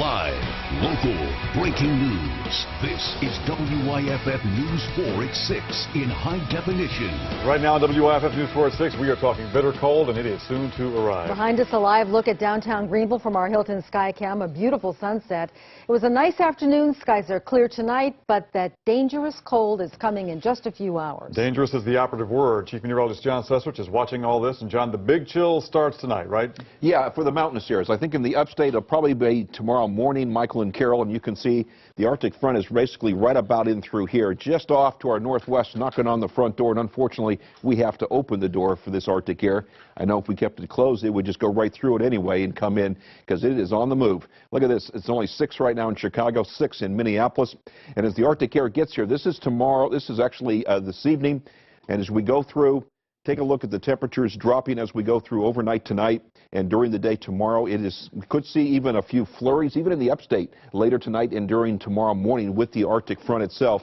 Live, local, breaking news. This is WYFF News 4 at 6 in high definition. Right now on WYFF News 4 at 6, we are talking bitter cold, and it is soon to arrive. Behind us, a live look at downtown Greenville from our Hilton Skycam, a beautiful sunset. It was a nice afternoon. Skies are clear tonight, but that dangerous cold is coming in just a few hours. Dangerous is the operative word. Chief Meteorologist John Suswich is watching all this. And John, the big chill starts tonight, right? Yeah, for the mountainous areas. I think in the upstate it'll probably be tomorrow morning, Michael and Carol, and you can see the Arctic front is basically right about in through here, just off to our northwest, knocking on the front door, and unfortunately we have to open the door for this Arctic air. I know if we kept it closed, it would just go right through it anyway and come in, because it is on the move. Look at this. It's only 6 right now in Chicago, 6 in Minneapolis, and as the Arctic air gets here, this is tomorrow, this is actually this evening, and as we go through, take a look at the temperatures dropping as we go through overnight tonight and during the day tomorrow. We could see even a few flurries, even in the upstate, later tonight and during tomorrow morning with the Arctic front itself.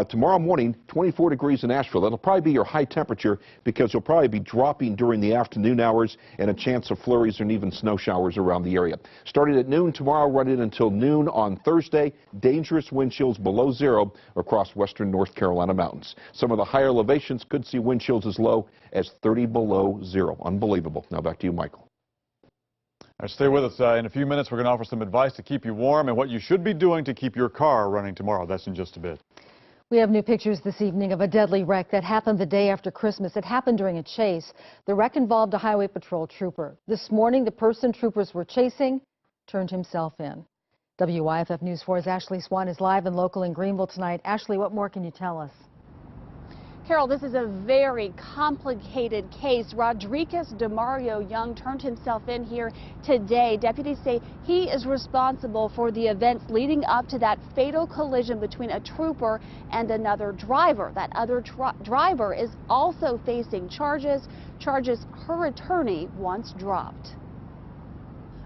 Tomorrow morning, 24 degrees in Asheville. That'll probably be your high temperature because you'll probably be dropping during the afternoon hours and a chance of flurries and even snow showers around the area. Starting at noon tomorrow, running until noon on Thursday. Dangerous wind chills below 0 across western North Carolina mountains. Some of the higher elevations could see wind chills as low as 30 below 0. Unbelievable. Now back to you, Michael. All right, stay with us. In a few minutes, we're going to offer some advice to keep you warm and what you should be doing to keep your car running tomorrow. That's in just a bit. We have new pictures this evening of a deadly wreck that happened the day after Christmas. It happened during a chase. The wreck involved a highway patrol trooper. This morning, the person troopers were chasing turned himself in. WYFF News 4's Ashley Swan is live and local in Greenville tonight. Ashley, what more can you tell us? Carol, this is a very complicated case. Rodriguez Demario Young turned himself in here today. Deputies say he is responsible for the events leading up to that fatal collision between a trooper and another driver. That other driver is also facing charges her attorney once dropped.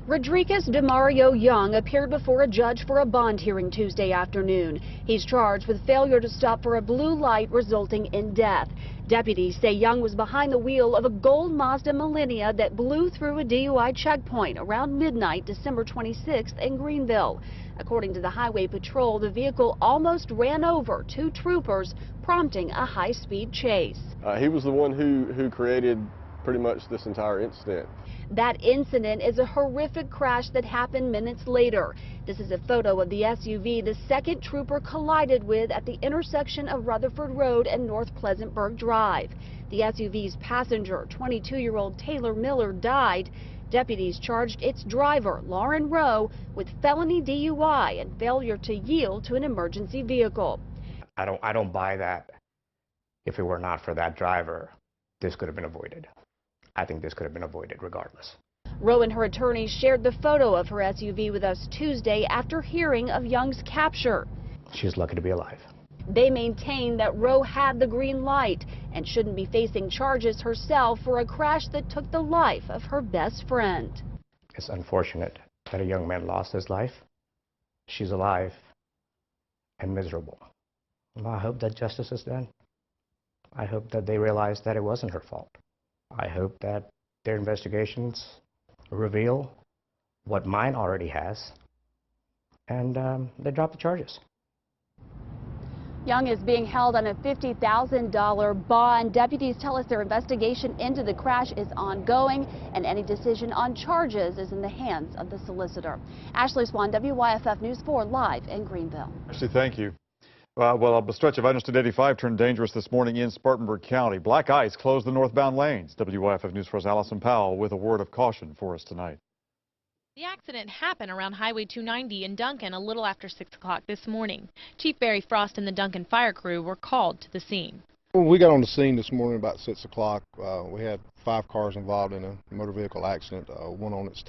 Rodriguez Demario Young appeared before a judge for a bond hearing Tuesday afternoon. He's charged with failure to stop for a blue light resulting in death. Deputies say Young was behind the wheel of a gold Mazda Millennia that blew through a DUI checkpoint around midnight December 26th in Greenville. According to the Highway Patrol, the vehicle almost ran over 2 troopers, prompting a high-speed chase. He was the one who created pretty much this entire incident. That incident is a horrific crash that happened minutes later. This is a photo of the SUV the second trooper collided with at the intersection of Rutherford Road and North Pleasantburg Drive. The SUV's passenger, 22-year-old Taylor Miller, died. Deputies charged its driver, Lauren Rowe, with felony DUI and failure to yield to an emergency vehicle. I don't buy that. If it were not for that driver, this could have been avoided. I think this could have been avoided regardless. Rowe and her attorney shared the photo of her SUV with us Tuesday after hearing of Young's capture. She's lucky to be alive. They maintain that Rowe had the green light and shouldn't be facing charges herself for a crash that took the life of her best friend. It's unfortunate that a young man lost his life. She's alive and miserable. Well, I hope that justice is done. I hope that they realize that it wasn't her fault. I hope that their investigations reveal what mine already has, and they drop the charges. Young is being held on a $50,000 bond. Deputies tell us their investigation into the crash is ongoing, and any decision on charges is in the hands of the solicitor. Ashley Swan, WYFF News 4, live in Greenville. Ashley, thank you. Well, a stretch of Interstate 85 turned dangerous this morning in Spartanburg County. Black ice closed the northbound lanes. WYFF News 4's Allison Powell with a word of caution for us tonight. The accident happened around Highway 290 in Duncan a little after 6 o'clock this morning. Chief Barry Frost and the Duncan fire crew were called to the scene. When we got on the scene this morning about 6 o'clock, we had 5 cars involved in a motor vehicle accident, one on its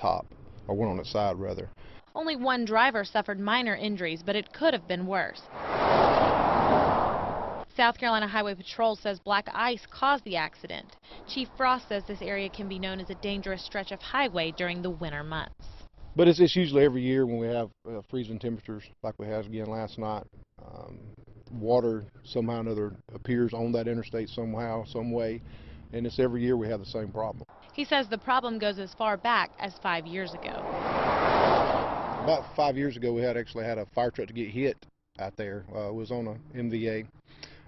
side rather. Only one driver suffered minor injuries, but it could have been worse. South Carolina Highway Patrol says black ice caused the accident. Chief Frost says this area can be known as a dangerous stretch of highway during the winter months. But it's usually every year when we have freezing temperatures like we had again last night. Water somehow or another appears on that interstate somehow, some way, and it's every year we have the same problem. He says the problem goes as far back as 5 years ago. About 5 years ago, we actually had a fire truck to get hit out there. It was on a MVA,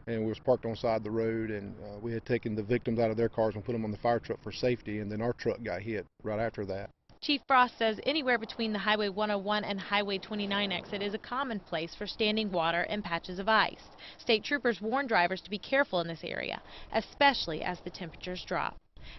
and we was parked on the side of the road, and we had taken the victims out of their cars and put them on the fire truck for safety, and then our truck got hit right after that. Chief Frost says anywhere between the Highway 101 and Highway 29 exit is a common place for standing water and patches of ice. State troopers warn drivers to be careful in this area, especially as the temperatures drop.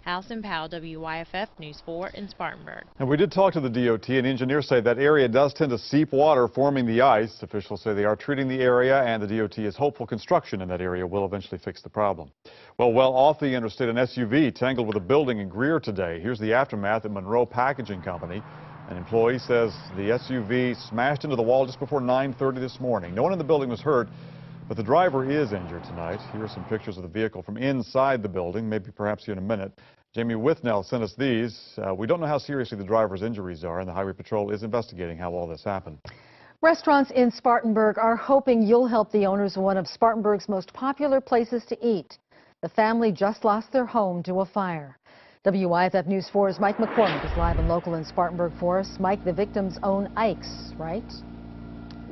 Allison Powell, WYFF News 4 in Spartanburg. And we did talk to the DOT, and engineers say that area does tend to seep water, forming the ice. Officials say they are treating the area, and the DOT is hopeful construction in that area will eventually fix the problem. Well off the interstate, an SUV tangled with a building in Greer today. Here's the aftermath at Monroe Packaging Company. An employee says the SUV smashed into the wall just before 9:30 this morning. No one in the building was hurt, but the driver is injured tonight. Here are some pictures of the vehicle from inside the building, maybe perhaps here in a minute. Jamie Withnell sent us these. We don't know how seriously the driver's injuries are, and the Highway Patrol is investigating how all this happened. Restaurants in Spartanburg are hoping you'll help the owners of one of Spartanburg's most popular places to eat. The family just lost their home to a fire. WYFF News 4's Mike McCormick is live and local in Spartanburg for us. Mike, the victims own Ike's, right?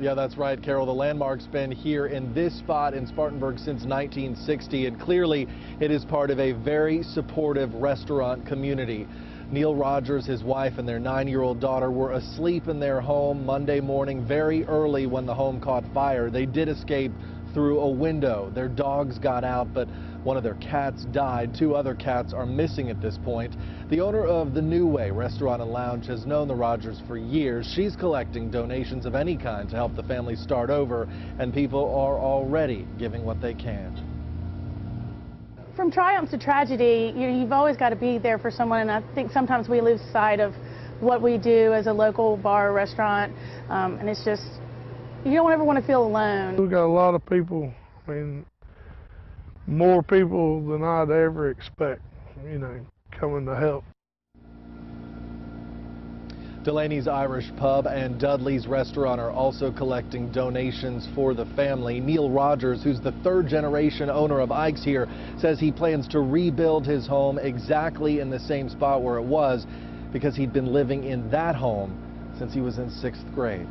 Yeah, that's right, Carol. The landmark's been here in this spot in Spartanburg since 1960, and clearly it is part of a very supportive restaurant community. Neil Rogers, his wife, and their 9-year-old daughter were asleep in their home Monday morning very early when the home caught fire. They did escape through a window. Their dogs got out, but one of their cats died. 2 other cats are missing at this point. The owner of the New Way Restaurant and Lounge has known the Rogers for years. She's collecting donations of any kind to help the family start over, and people are already giving what they can. From triumph to tragedy, you've always got to be there for someone, and I think sometimes we lose sight of what we do as a local bar or restaurant, and it's just, you don't ever want to feel alone. We've got a lot of people, I mean, more people than I'd ever expect, coming to help. Delaney's Irish Pub and Dudley's Restaurant are also collecting donations for the family. Neil Rogers, who's the 3rd-generation owner of Ike's here, says he plans to rebuild his home exactly in the same spot where it was because he'd been living in that home since he was in 6th grade.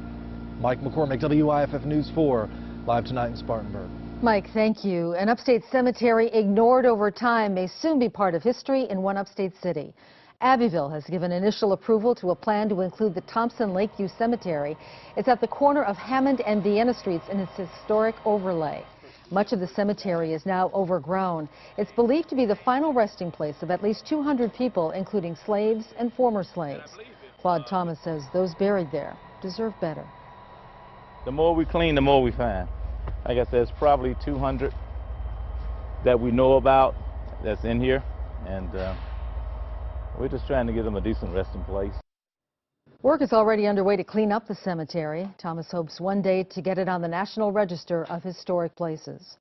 Mike McCormick, WYFF News 4, live tonight in Spartanburg. Mike, thank you. An upstate cemetery ignored over time may soon be part of history in one upstate city. Abbeville has given initial approval to a plan to include the Thompson Lakeview Cemetery. It's at the corner of Hammond and Vienna Streets in its historic overlay. Much of the cemetery is now overgrown. It's believed to be the final resting place of at least 200 people, including slaves and former slaves. Claude Thomas says those buried there deserve better. The more we clean, the more we find. Like I said, there's probably 200 that we know about that's in here, and we're just trying to give them a decent resting place. Work is already underway to clean up the cemetery. Thomas hopes one day to get it on the National Register of Historic Places.